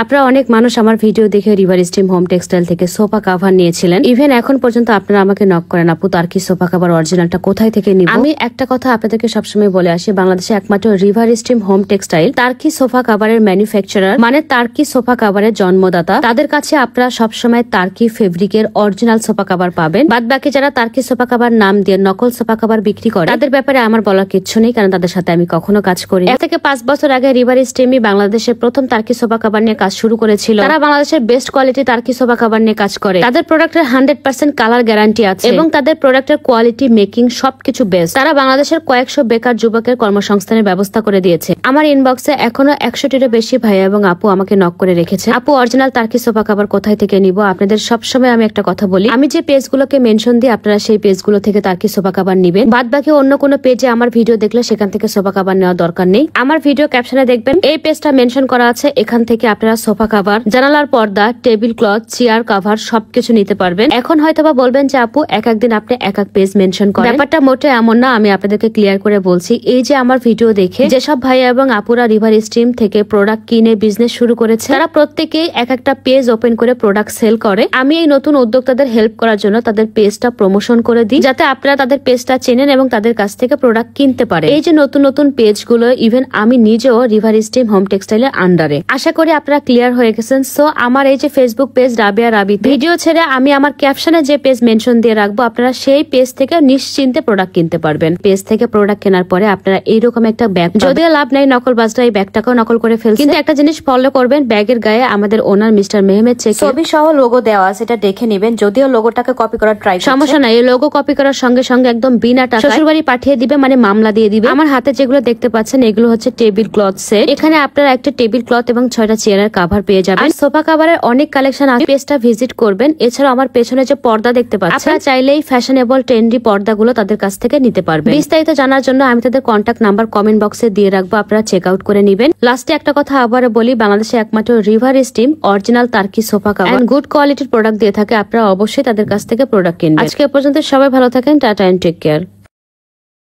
আপনারা অনেক মানুষ আমার ভিডিও দেখে রিভার স্টিম হোম টেক্সটাইল থেকে সোফা কভার নিয়েছিলেন। ইভেন এখন পর্যন্ত আপনারা আমাকে নক করেন, আপু তার্কি সোফা কভার অরিজিনালটা কোথায় থেকে নিব। আমি একটা কথা আপনাদেরকে সবসময় বলে আসি, বাংলাদেশে একমাত্র river steam home textile Turkey sofa কভারের ম্যানুফ্যাকচারার, মানে তার্কি সোফা কভারের জন্মদাতা। তাদের কাছে আপনারা সবসময় তার্কি ফেব্রিকের অরিজিনাল সোফা কভার পাবেন। বাদ বাকি যারা তার্কি সোফা কভার নাম দিয়ে নকল সোফা কভার বিক্রি করে, তাদের ব্যাপারে আমার বলার কিচ্ছু নেই, কারণ তাদের সাথে আমি কখনো কাজ করি। 1 থেকে 5 বছর আগে রিভার স্টিমই বাংলাদেশের প্রথম তার্কি সোফা কভার নিয়ে কাজ শুরু করেছিল। তারা বাংলাদেশের best quality Turkey sofa cover নিয়ে কাজ করে। তাদের প্রোডাক্টের 100% কালার গ্যারান্টি আছে এবং তাদের প্রোডাক্টের কোয়ালিটি, মেকিং সবকিছু বেস্ট। তারা বাংলাদেশের কয়েকশো বেকার যুবকের কর্মসংস্থানের ব্যবস্থা করে দিয়েছে। আমার ইনবক্সে এখনো 100টিরও বেশি ভাইয়া এবং আপু আমাকে নক করে রেখেছে, আপু অরিজিনাল তার্কি সোফা কভার কোথায় থেকে নিব। আপনাদের সবসময় আমি একটা কথা বলি, আমি যে পেজগুলোকে মেনশন দিই আপনারা সেই পেজগুলো থেকে তার্কি সোফা কভার নিবেন। বাদ বাকি অন্য কোনো পেজে আমার ভিডিও দেখলে সেখান থেকে সোফা কভার নেওয়ার দরকার নেই। আমার ভিডিও ক্যাপশনে দেখবেন এই পেজটা মেনশন করা আছে, এখান থেকে আপনারা সোফা কভার, জানালার পর্দা, টেবিল ক্লথ, চেয়ার কভার সবকিছু নিতে পারবেন। এখন হয়তোবা বলবেন যে আপু এক একদিন আপনি এক এক পেজ মেনশন করেন, ব্যাপারটা মোটে এমন না। আমি আপনাদেরকে ক্লিয়ার করে বলছি, এই যে আমার ভিডিও দেখে যেসব ভাইয়া এবং আপুরা রিভার স্টিম থেকে প্রোডাক্ট কিনে বিজনেস শুরু করেছে, তারা প্রত্যেকেই এক একটা পেজ ওপেন করে প্রোডাক্ট সেল করে। আমি এই নতুন উদ্যোক্তাদের হেল্প করার জন্য তাদের পেজটা প্রমোশন করে দিই, যাতে আপনারা তাদের পেজটা চেনেন এবং তাদের কাছ থেকে প্রোডাক্ট কিনতে পারে। এই যে নতুন নতুন পেজগুলো, ইভেন আমি নিজেও রিভার স্টিম হোম টেক্সটাইলের আন্ডারে। আশা করি আপনারা ক্লিয়ার হয়ে গেছেন। সো আমার এই যে ফেসবুক পেজ রাবিয়া রাবি, ভিডিও ছেড়ে আমি আমার ক্যাপশনে যে পেজ মেনশন দিয়ে রাখবো, আপনারা সেই পেজ থেকে নিশ্চিন্তে প্রোডাক্ট কিনতে পারবেন। পেজ থেকে প্রোডাক্ট কেনার পরে আপনারা এইরকম একটা ব্যাগ, যদিও লাভ নাই, নকল বাজরা এই ব্যাগটাকেও নকল করে ফেলছে, কিন্তু একটা জিনিস ফলো করবেন, ব্যাগের গায়ে আমাদের ওনার মিস্টার মেহমেদ চেক ছবি সহ লোগো দেওয়া আছে, এটা দেখে নেবেন। যদিও লোগোটাকে কপি করার ট্রাই, সমস্যা নাই, এই লোগো কপি করার সঙ্গে সঙ্গে একদম বিনা টাকা শ্বশুরবাড়ি পাঠিয়ে দিবে, মানে মামলা দিয়ে দিবে। আমার হাতে যেগুলো দেখতে পাচ্ছেন এগুলো হচ্ছে টেবিল ক্লথ সেট। এখানে আপনারা একটা টেবিল ক্লথ এবং 6টা চেয়ারের কভার পেয়ে যাবেন। সোফা কভারের অনেক কালেকশন আছে, পেজটা ভিজিট করবেন। এছাড়া আমার পেছনে যে পর্দা দেখতে পাচ্ছেন, আপনারা চাইলেই ফ্যাশনেবল ট্রেন্ডি পর্দাগুলো তাদের কাছ থেকে নিতে পারবেন। বিস্তারিত জানার জন্য আমি তাদের কন্ট্যাক্ট নাম্বার কমেন্ট বক্সে দিয়ে রাখবো, আপনারা চেক আউট করে নেবেন। লাস্টে একটা কথা আবারও বলি, বাংলাদেশে একমাত্র river steam original Turkey sofa cover and good কোয়ালিটির প্রোডাক্ট দিয়ে থাকে, আপনারা অবশ্যই তাদের কাছ থেকে প্রোডাক্ট কিনবেন। আজকে পর্যন্ত সবাই ভালো থাকেন, টাটা এন্ড টেক কেয়ার।